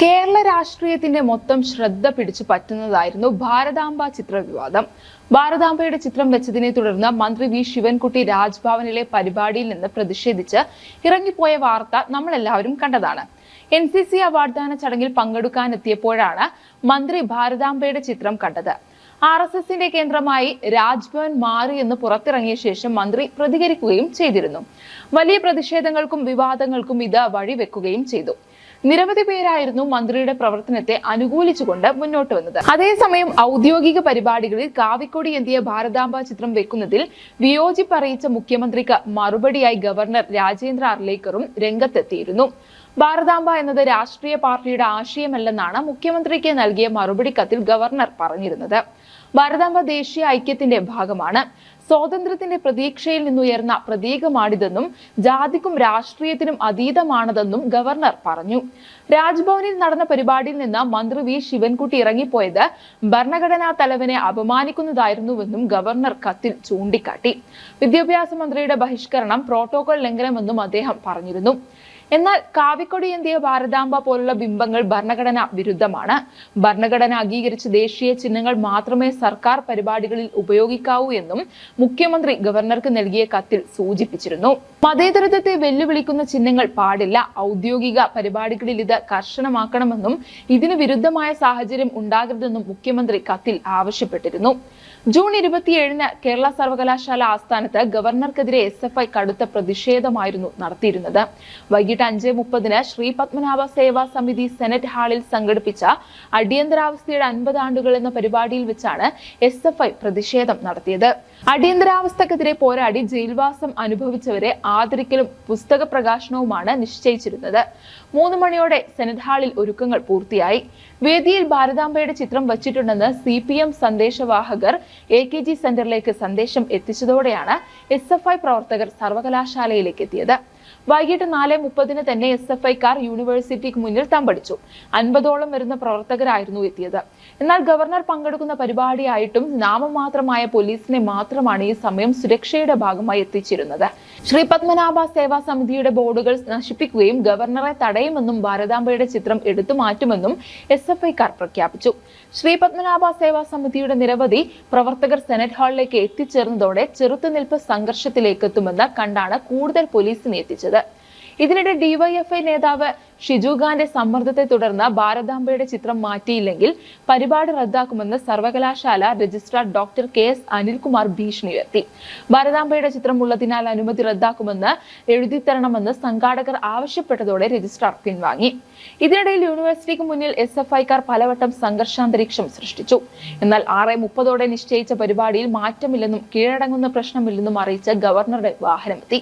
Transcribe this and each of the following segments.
കേരള രാഷ്ട്രീയത്തിന്റെ മൊത്തം ശ്രദ്ധ പിടിച്ചു പറ്റുന്നതായിരുന്നു ഭാരതാംബ ചിത്ര വിവാദം. ഭാരതാംബയുടെ ചിത്രം വെച്ചതിനെ തുടർന്ന് മന്ത്രി വി ശിവൻകുട്ടി രാജ്ഭവനിലെ പരിപാടിയിൽ നിന്ന് പ്രതിഷേധിച്ച് ഇറങ്ങിപ്പോയ വാർത്ത നമ്മളെല്ലാവരും കണ്ടതാണ്. NCC അവാർഡ് ദാന ചടങ്ങിൽ പങ്കെടുക്കാനെത്തിയപ്പോഴാണ് മന്ത്രി ഭാരതാംബയുടെ ചിത്രം കണ്ടത്. RSSന്റെ കേന്ദ്രമായി രാജ്ഭവൻ മാറിയെന്ന് പുറത്തിറങ്ങിയ ശേഷം മന്ത്രി പ്രതികരിക്കുകയും ചെയ്തിരുന്നു. വലിയ പ്രതിഷേധങ്ങൾക്കും വിവാദങ്ങൾക്കും ഇത് വഴിവെക്കുകയും ചെയ്തു. നിരവധി പേരായിരുന്നു മന്ത്രിയുടെ പ്രവർത്തനത്തെ അനുകൂലിച്ചുകൊണ്ട് മുന്നോട്ട് വന്നത്. അതേസമയം ഔദ്യോഗിക പരിപാടികളിൽ കാവിക്കൊടി എന്തിയ ഭാരതാംബ ചിത്രം വെക്കുന്നതിൽ വിയോജിപ്പ് അറിയിച്ച മുഖ്യമന്ത്രിക്ക് മറുപടിയായി ഗവർണർ രാജേന്ദ്ര അർലേക്കറും രംഗത്തെത്തിയിരുന്നു. ഭാരതാംബ എന്നത് രാഷ്ട്രീയ പാർട്ടിയുടെ ആശയമല്ലെന്നാണ് മുഖ്യമന്ത്രിക്ക് നൽകിയ മറുപടി കത്തിൽ ഗവർണർ പറഞ്ഞിരുന്നത്. ഭാരതാംബ ദേശീയ ഐക്യത്തിന്റെ ഭാഗമാണ്. സ്വാതന്ത്ര്യത്തിന്റെ പ്രതീക്ഷയിൽ നിന്നുയർന്ന പ്രതീകമാണിതെന്നും ജാതിക്കും രാഷ്ട്രീയത്തിനും അതീതമാണതെന്നും ഗവർണർ പറഞ്ഞു. രാജ്ഭവനിൽ നടന്ന പരിപാടിയിൽ നിന്ന് മന്ത്രി വി ശിവൻകുട്ടി ഇറങ്ങിപ്പോയത് ഭരണഘടനാ തലവനെ അപമാനിക്കുന്നതായിരുന്നുവെന്നും ഗവർണർ കത്തിൽ ചൂണ്ടിക്കാട്ടി. വിദ്യാഭ്യാസ മന്ത്രിയുടെ ബഹിഷ്കരണം പ്രോട്ടോകോൾ ലംഘനമെന്നും അദ്ദേഹം പറഞ്ഞിരുന്നു. എന്നാൽ കാവിക്കൊടി എന്തിയ ഭാരതാംബ പോലുള്ള ബിംബങ്ങൾ ഭരണഘടനാ വിരുദ്ധമാണ്. ഭരണഘടന അംഗീകരിച്ച ദേശീയ ചിഹ്നങ്ങൾ മാത്രമേ സർക്കാർ പരിപാടികളിൽ ഉപയോഗിക്കാവൂ എന്നും മുഖ്യമന്ത്രി ഗവർണർക്ക് നൽകിയ കത്തിൽ സൂചിപ്പിച്ചിരുന്നു. മതേതരത്വത്തെ വെല്ലുവിളിക്കുന്ന ചിഹ്നങ്ങൾ പാടില്ല. ഔദ്യോഗിക പരിപാടികളിൽ ഇത് കർശനമാക്കണമെന്നും ഇതിന് വിരുദ്ധമായ സാഹചര്യം ഉണ്ടാകരുതെന്നും മുഖ്യമന്ത്രി കത്തിൽ ആവശ്യപ്പെട്ടിരുന്നു. ജൂൺ 27-ന് കേരള സർവകലാശാല ആസ്ഥാനത്ത് ഗവർണർക്കെതിരെ SFI കടുത്ത പ്രതിഷേധമായിരുന്നു നടത്തിയിരുന്നത്. വൈകിട്ട് 5:30-ന് ശ്രീ പത്മനാഭ സേവാ സമിതി സെനറ്റ് ഹാളിൽ സംഘടിപ്പിച്ച അടിയന്തരാവസ്ഥയുടെ 50 ആണ്ടുകൾ എന്ന പരിപാടിയിൽ വെച്ചാണ് SFI പ്രതിഷേധം നടത്തിയത്. അടിയന്തരാവസ്ഥക്കെതിരെ പോരാടി ജയിൽവാസം അനുഭവിച്ചവരെ ആദരിക്കലും പുസ്തക പ്രകാശനവുമാണ് നിശ്ചയിച്ചിരുന്നത്. 3 മണിയോടെ സെനറ്റ് ഹാളിൽ ഒരുക്കങ്ങൾ പൂർത്തിയായി. വേദിയിൽ ഭാരതാംബയുടെ ചിത്രം വച്ചിട്ടുണ്ടെന്ന് CPM സന്ദേശവാഹകർ AKG സെന്ററിലേക്ക് സന്ദേശം എത്തിച്ചതോടെയാണ് SFI പ്രവർത്തകർ സർവകലാശാലയിലേക്ക് എത്തിയത്. വൈകിട്ട് 4:30-ന് തന്നെ SFIക്കാർ യൂണിവേഴ്സിറ്റിക്ക് മുന്നിൽ തമ്പടിച്ചു. 50ഓളം വരുന്ന പ്രവർത്തകരായിരുന്നു എത്തിയത്. എന്നാൽ ഗവർണർ പങ്കെടുക്കുന്ന പരിപാടിയായിട്ടും നാമമാത്രമായ പോലീസിനെ മാത്രമാണ് ഈ സമയം സുരക്ഷയുടെ ഭാഗമായി എത്തിച്ചിരുന്നത്. ശ്രീ പത്മനാഭ സേവാ സമിതിയുടെ ബോർഡുകൾ നശിപ്പിക്കുകയും ഗവർണറെ തടയുമെന്നും ഭാരതാംബയുടെ ചിത്രം എടുത്തു മാറ്റുമെന്നും SFIക്കാർ പ്രഖ്യാപിച്ചു. ശ്രീ പത്മനാഭ സേവാ സമിതിയുടെ നിരവധി പ്രവർത്തകർ സെനറ്റ് ഹാളിലേക്ക് എത്തിച്ചേർന്നതോടെ ചെറുത്തുനിൽപ്പ് സംഘർഷത്തിലേക്ക് എത്തുമെന്ന് കണ്ടാണ് കൂടുതൽ പോലീസിനെ എത്തിച്ചത്. ഇതിനിടെ DYFI നേതാവ് ഷിജു ഖാന്റെ സമ്മർദ്ദത്തെ തുടർന്ന് ഭാരതാംബയുടെ ചിത്രം മാറ്റിയില്ലെങ്കിൽ പരിപാടി റദ്ദാക്കുമെന്ന് സർവകലാശാല രജിസ്ട്രാർ ഡോക്ടർ KS അനിൽകുമാർ ഭീഷണി ഉയർത്തി. ഭാരതാംബയുടെ ചിത്രം ഉള്ളതിനാൽ അനുമതി റദ്ദാക്കുമെന്ന് എഴുതിത്തരണമെന്ന് സംഘാടകർ ആവശ്യപ്പെട്ടതോടെ രജിസ്ട്രാർ പിൻവാങ്ങി. ഇതിനിടയിൽ യൂണിവേഴ്സിറ്റിക്ക് മുന്നിൽ SFIക്കാർ പലവട്ടം സംഘർഷാന്തരീക്ഷം സൃഷ്ടിച്ചു. എന്നാൽ 6:30ഓടെ നിശ്ചയിച്ച പരിപാടിയിൽ മാറ്റമില്ലെന്നും കീഴടങ്ങുന്ന പ്രശ്നമില്ലെന്നും അറിയിച്ച് ഗവർണറുടെ വാഹനമെത്തി.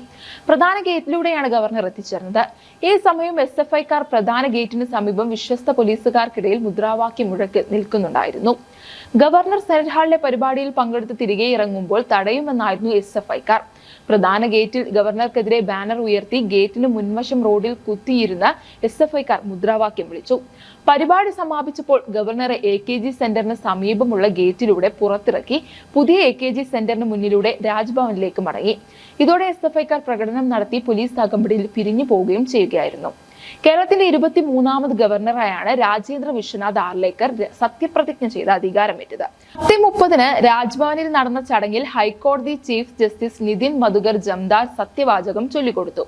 പ്രധാന ഗേറ്റിലൂടെയാണ് ഗവർണർ എത്തിച്ചേർന്നത്. ഈ സമയം SFIക്കാർ പ്രധാന ഗേറ്റിന് സമീപം വിശ്വസ്ത പോലീസുകാർക്കിടയിൽ മുദ്രാവാക്യം മുഴക്കി നിൽക്കുന്നുണ്ടായിരുന്നു. ഗവർണർ സെനറ്റ് ഹാളിലെ പരിപാടിയിൽ പങ്കെടുത്ത് തിരികെ ഇറങ്ങുമ്പോൾ തടയുമെന്നായിരുന്നു SFIക്കാർ. പ്രധാന ഗേറ്റിൽ ഗവർണർക്കെതിരെ ബാനർ ഉയർത്തി ഗേറ്റിന് മുൻവശം റോഡിൽ കുത്തിയിരുന്ന SFIക്കാർ മുദ്രാവാക്യം വിളിച്ചു. പരിപാടി സമാപിച്ചപ്പോൾ ഗവർണറെ AKG സെന്ററിന് സമീപമുള്ള ഗേറ്റിലൂടെ പുറത്തിറക്കി പുതിയ AKG സെന്ററിന് മുന്നിലൂടെ രാജ്ഭവനിലേക്ക് മടങ്ങി. ഇതോടെ SFIക്കാർ പ്രകടനം നടത്തി പോലീസ് അകമ്പടിയിൽ പിരിഞ്ഞു പോവുകയും ചെയ്യുകയായിരുന്നു. കേരളത്തിന്റെ 23ാമത് ഗവർണറായാണ് രാജേന്ദ്ര വിശ്വനാഥ് ആർലേക്കർ സത്യപ്രതിജ്ഞ ചെയ്ത് അധികാരമേറ്റത്. 10:30-ന് രാജ്ഭവനിൽ നടന്ന ചടങ്ങിൽ ഹൈക്കോടതി ചീഫ് ജസ്റ്റിസ് നിതിൻ മധുകർ ജംദാർ സത്യവാചകം ചൊല്ലിക്കൊടുത്തു.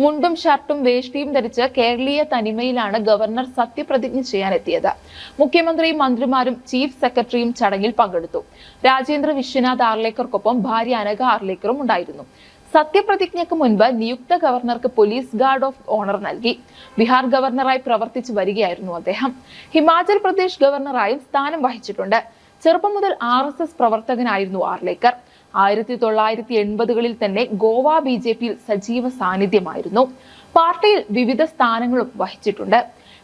മുണ്ടും ഷർട്ടും വേഷ്ടിയും ധരിച്ച് കേരളീയ തനിമയിലാണ് ഗവർണർ സത്യപ്രതിജ്ഞ ചെയ്യാനെത്തിയത്. മുഖ്യമന്ത്രിയും മന്ത്രിമാരും ചീഫ് സെക്രട്ടറിയും ചടങ്ങിൽ പങ്കെടുത്തു. രാജേന്ദ്ര വിശ്വനാഥ് ആർലേക്കർക്കൊപ്പം ഭാര്യ അനഘ ആർലേക്കറും ഉണ്ടായിരുന്നു. സത്യപ്രതിജ്ഞയ്ക്ക് മുൻപ് നിയുക്ത ഗവർണർക്ക് പോലീസ് ഗാർഡ് ഓഫ് ഓണർ നൽകി. ബീഹാർ ഗവർണറായി പ്രവർത്തിച്ചു വരികയായിരുന്നു അദ്ദേഹം. ഹിമാചൽ പ്രദേശ് ഗവർണറായും സ്ഥാനം വഹിച്ചിട്ടുണ്ട്. ചെറുപ്പം മുതൽ RSS പ്രവർത്തകനായിരുന്നു ആർലേക്കർ. 1980കളിൽ തന്നെ ഗോവ BJPയിൽ സജീവ സാന്നിധ്യമായിരുന്നു. പാർട്ടിയിൽ വിവിധ സ്ഥാനങ്ങളും വഹിച്ചിട്ടുണ്ട്.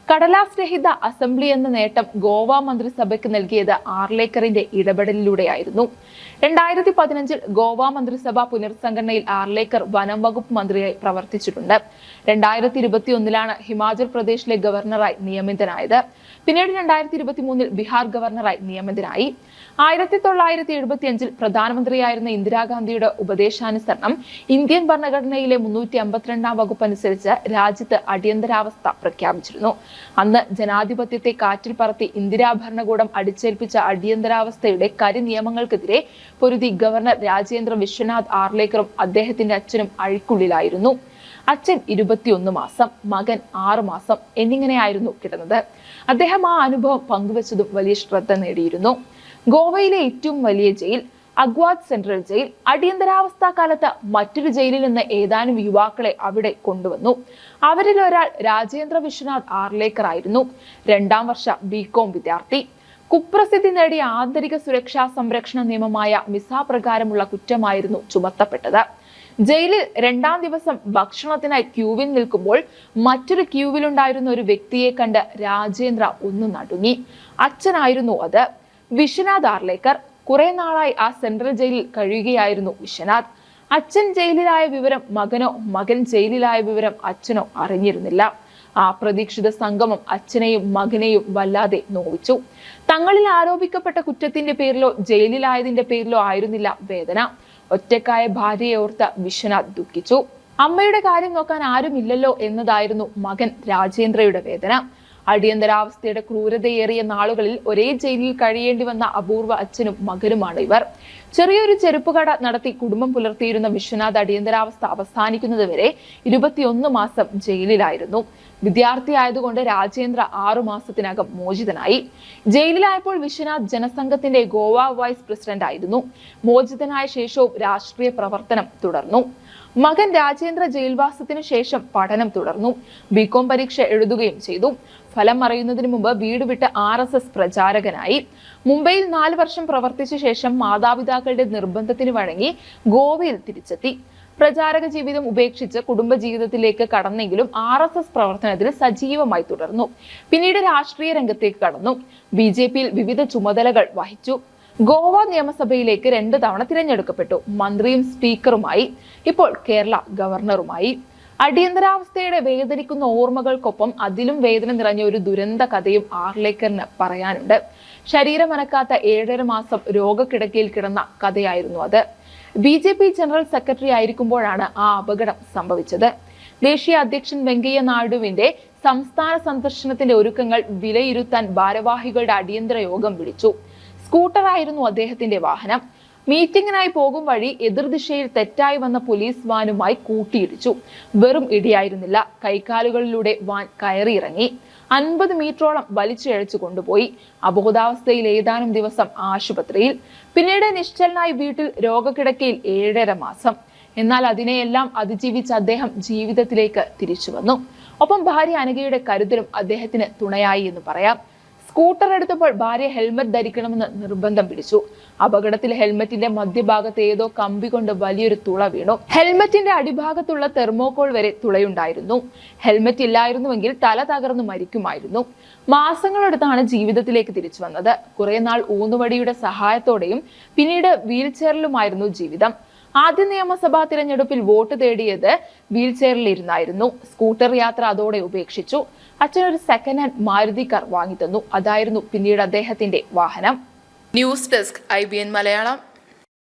കടലാസ് രഹിത അസംബ്ലി എന്ന നേട്ടം ഗോവ മന്ത്രിസഭയ്ക്ക് നൽകിയത് ആർലേക്കറിന്റെ ഇടപെടലിലൂടെയായിരുന്നു. 2015-ൽ ഗോവ മന്ത്രിസഭ പുനർസംഘടനയിൽ ആർലേക്കർ വനം വകുപ്പ് മന്ത്രിയായി പ്രവർത്തിച്ചിട്ടുണ്ട്. 2021-ലാണ് ഹിമാചൽ പ്രദേശിലെ ഗവർണറായി നിയമിതനായത്. പിന്നീട് 2023-ൽ ബീഹാർ ഗവർണറായി നിയമിതനായി. 1975-ൽ പ്രധാനമന്ത്രിയായിരുന്ന ഇന്ദിരാഗാന്ധിയുടെ ഉപദേശാനുസരണം ഇന്ത്യൻ ഭരണഘടനയിലെ 352-ാം വകുപ്പ് അനുസരിച്ച് രാജ്യത്ത് അടിയന്തരാവസ്ഥ പ്രഖ്യാപിച്ചിരുന്നു. അന്ന് ജനാധിപത്യത്തെ കാറ്റിൽ പറത്തി ഇന്ദിരാ ഭരണകൂടം അടിച്ചേൽപ്പിച്ച അടിയന്തരാവസ്ഥയുടെ കരിനിയമങ്ങൾക്കെതിരെ പൊരുതി ഗവർണർ രാജേന്ദ്ര വിശ്വനാഥ് ആർലേക്കറും അദ്ദേഹത്തിന്റെ അച്ഛനും അഴിക്കുള്ളിലായിരുന്നു. അച്ഛൻ 21 മാസം, മകൻ 6 മാസം എന്നിങ്ങനെയായിരുന്നു കിടന്നത്. അദ്ദേഹം ആ അനുഭവം പങ്കുവച്ചതും വലിയ ശ്രദ്ധ നേടിയിരുന്നു. ഗോവയിലെ ഏറ്റവും വലിയ ജയിൽ, അഗ്വാദ് സെൻട്രൽ ജയിൽ, അടിയന്തരാവസ്ഥാ കാലത്ത് മറ്റൊരു ജയിലിൽ നിന്ന് ഏതാനും യുവാക്കളെ അവിടെ കൊണ്ടുവന്നു. അവരിൽ ഒരാൾ രാജേന്ദ്ര വിശ്വനാഥ് ആർലേക്കർ ആയിരുന്നു. 2ാം വർഷ ബികോം വിദ്യാർത്ഥി. കുപ്രസിദ്ധി നേടിയ ആന്തരിക സുരക്ഷാ സംരക്ഷണ നിയമമായ മിസ പ്രകാരമുള്ള കുറ്റമായിരുന്നു ചുമത്തപ്പെട്ടത്. ജയിലിൽ 2ാം ദിവസം ഭക്ഷണത്തിനായി ക്യൂവിൽ നിൽക്കുമ്പോൾ മറ്റൊരു ക്യൂവിലുണ്ടായിരുന്ന ഒരു വ്യക്തിയെ കണ്ട് രാജേന്ദ്ര ഒന്ന് നടുങ്ങി. അച്ഛനായിരുന്നു അത്, വിശ്വനാഥ് ആർലേക്കർ. കുറെ നാളായി ആ സെൻട്രൽ ജയിലിൽ കഴിയുകയായിരുന്നു വിശ്വനാഥ്. അച്ഛൻ ജയിലിലായ വിവരം മകനോ, മകൻ ജയിലിലായ വിവരം അച്ഛനോ അറിഞ്ഞിരുന്നില്ല. ആ പ്രതീക്ഷിത സംഗമം അച്ഛനെയും മകനെയും വല്ലാതെ നോവിച്ചു. തങ്ങളിൽ ആരോപിക്കപ്പെട്ട കുറ്റത്തിന്റെ പേരിലോ ജയിലിലായതിന്റെ പേരിലോ ആയിരുന്നില്ല വേദന. ഒറ്റക്കായ ഭാര്യയെ ഓർത്ത് വിശ്വനാഥ് ദുഃഖിച്ചു. അമ്മയുടെ കാര്യം നോക്കാൻ ആരുമില്ലല്ലോ എന്നതായിരുന്നു മകൻ രാജേന്ദ്രയുടെ വേദന. അടിയന്തരാവസ്ഥയുടെ ക്രൂരതയേറിയ നാളുകളിൽ ഒരേ ജയിലിൽ കഴിയേണ്ടി വന്ന അപൂർവ അച്ഛനും മകനുമാണ് ഇവർ. ചെറിയൊരു ചെരുപ്പുകട നടത്തി കുടുംബം പുലർത്തിയിരുന്ന വിശ്വനാഥ് അടിയന്തരാവസ്ഥ അവസാനിക്കുന്നത് വരെ 21 മാസം ജയിലിലായിരുന്നു. വിദ്യാർത്ഥിയായതുകൊണ്ട് രാജേന്ദ്ര 6 മാസത്തിനകം മോചിതനായി. ജയിലിലായപ്പോൾ വിശ്വനാഥ് ജനസംഘത്തിന്റെ ഗോവ വൈസ് പ്രസിഡന്റ് ആയിരുന്നു. മോചിതനായ ശേഷവും രാഷ്ട്രീയ പ്രവർത്തനം തുടർന്നു. മകൻ രാജേന്ദ്ര ജയിൽവാസത്തിനു ശേഷം പഠനം തുടർന്നു. ബികോം പരീക്ഷ എഴുതുകയും ചെയ്തു. ഫലം അറിയുന്നതിന് മുമ്പ് വീട് വിട്ട് RSS പ്രചാരകനായി. മുംബൈയിൽ 4 വർഷം പ്രവർത്തിച്ച ശേഷം മാതാപിതാക്കളുടെ നിർബന്ധത്തിന് വഴങ്ങി ഗോവയിൽ തിരിച്ചെത്തി. പ്രചാരക ജീവിതം ഉപേക്ഷിച്ച് കുടുംബജീവിതത്തിലേക്ക് കടന്നെങ്കിലും RSS പ്രവർത്തനത്തിൽ സജീവമായി തുടർന്നു. പിന്നീട് രാഷ്ട്രീയ രംഗത്തേക്ക് കടന്നു. BJPയിൽ വിവിധ ചുമതലകൾ വഹിച്ചു. ഗോവ നിയമസഭയിലേക്ക് 2 തവണ തിരഞ്ഞെടുക്കപ്പെട്ടു. മന്ത്രിയും സ്പീക്കറുമായി. ഇപ്പോൾ കേരള ഗവർണറുമായി. അടിയന്തരാവസ്ഥയുടെ വേദനിക്കുന്ന ഓർമ്മകൾക്കൊപ്പം അതിലും വേദന നിറഞ്ഞ ഒരു ദുരന്ത കഥയും ആർലേക്കറിന് പറയാനുണ്ട്. ശരീരമനക്കാത്ത 7.5 മാസം രോഗക്കിടക്കയിൽ കിടന്ന കഥയായിരുന്നു അത്. BJP ജനറൽ സെക്രട്ടറി ആയിരിക്കുമ്പോഴാണ് ആ അപകടം സംഭവിച്ചത്. ദേശീയ അധ്യക്ഷൻ വെങ്കയ്യ നായിഡുവിന്റെ സംസ്ഥാന സന്ദർശനത്തിന്റെ ഒരുക്കങ്ങൾ വിലയിരുത്താൻ ഭാരവാഹികളുടെ അടിയന്തര യോഗം വിളിച്ചു. സ്കൂട്ടറായിരുന്നു അദ്ദേഹത്തിന്റെ വാഹനം. മീറ്റിംഗിനായി പോകും വഴി എതിർദിശയിൽ തെറ്റായി വന്ന പോലീസ് വാനുമായി കൂട്ടിയിടിച്ചു. വെറും ഇടിയായിരുന്നില്ല, കൈക്കാലുകളിലൂടെ വാൻ കയറിയിറങ്ങി. 50 മീറ്ററോളം വലിച്ചിഴച്ചു കൊണ്ടുപോയി. അബോധാവസ്ഥയിൽ ഏതാനും ദിവസം ആശുപത്രിയിൽ. പിന്നീട് നിശ്ചലനായി വീട്ടിൽ രോഗക്കിടക്കയിൽ 7.5 മാസം. എന്നാൽ അതിനെയെല്ലാം അതിജീവിച്ച അദ്ദേഹം ജീവിതത്തിലേക്ക് തിരിച്ചു വന്നു. ഒപ്പം ഭാര്യ അനഘയുടെ കരുതലും അദ്ദേഹത്തിന് തുണയായി എന്ന് പറയാം. സ്കൂട്ടർ എടുത്തപ്പോൾ ഭാര്യ ഹെൽമറ്റ് ധരിക്കണമെന്ന് നിർബന്ധം പിടിച്ചു. അപകടത്തിൽ ഹെൽമറ്റിന്റെ മധ്യഭാഗത്ത് ഏതോ കമ്പി കൊണ്ട് വലിയൊരു തുള വീണു. ഹെൽമറ്റിന്റെ അടിഭാഗത്തുള്ള തെർമോകോൾ വരെ തുളയുണ്ടായിരുന്നു. ഹെൽമറ്റ് ഇല്ലായിരുന്നുവെങ്കിൽ തല തകർന്നു മരിക്കുമായിരുന്നു. മാസങ്ങളെടുത്താണ് ജീവിതത്തിലേക്ക് തിരിച്ചു വന്നത്. കുറെ നാൾ ഊന്നുവടിയുടെ സഹായത്തോടെയും പിന്നീട് വീൽ ചെയറിലുമായിരുന്നു ജീവിതം. ആദ്യ നിയമസഭാ തിരഞ്ഞെടുപ്പിൽ വോട്ട് തേടിയത് വീൽ ചെയറിൽ ഇരുന്നായിരുന്നു. സ്കൂട്ടർ യാത്ര അതോടെ ഉപേക്ഷിച്ചു. അച്ഛനൊരു സെക്കൻഡ് ഹാൻഡ് മാരുതി കാർ വാങ്ങി തന്നു. അതായിരുന്നു പിന്നീട് അദ്ദേഹത്തിന്റെ വാഹനം. News desk IBN Malayalam.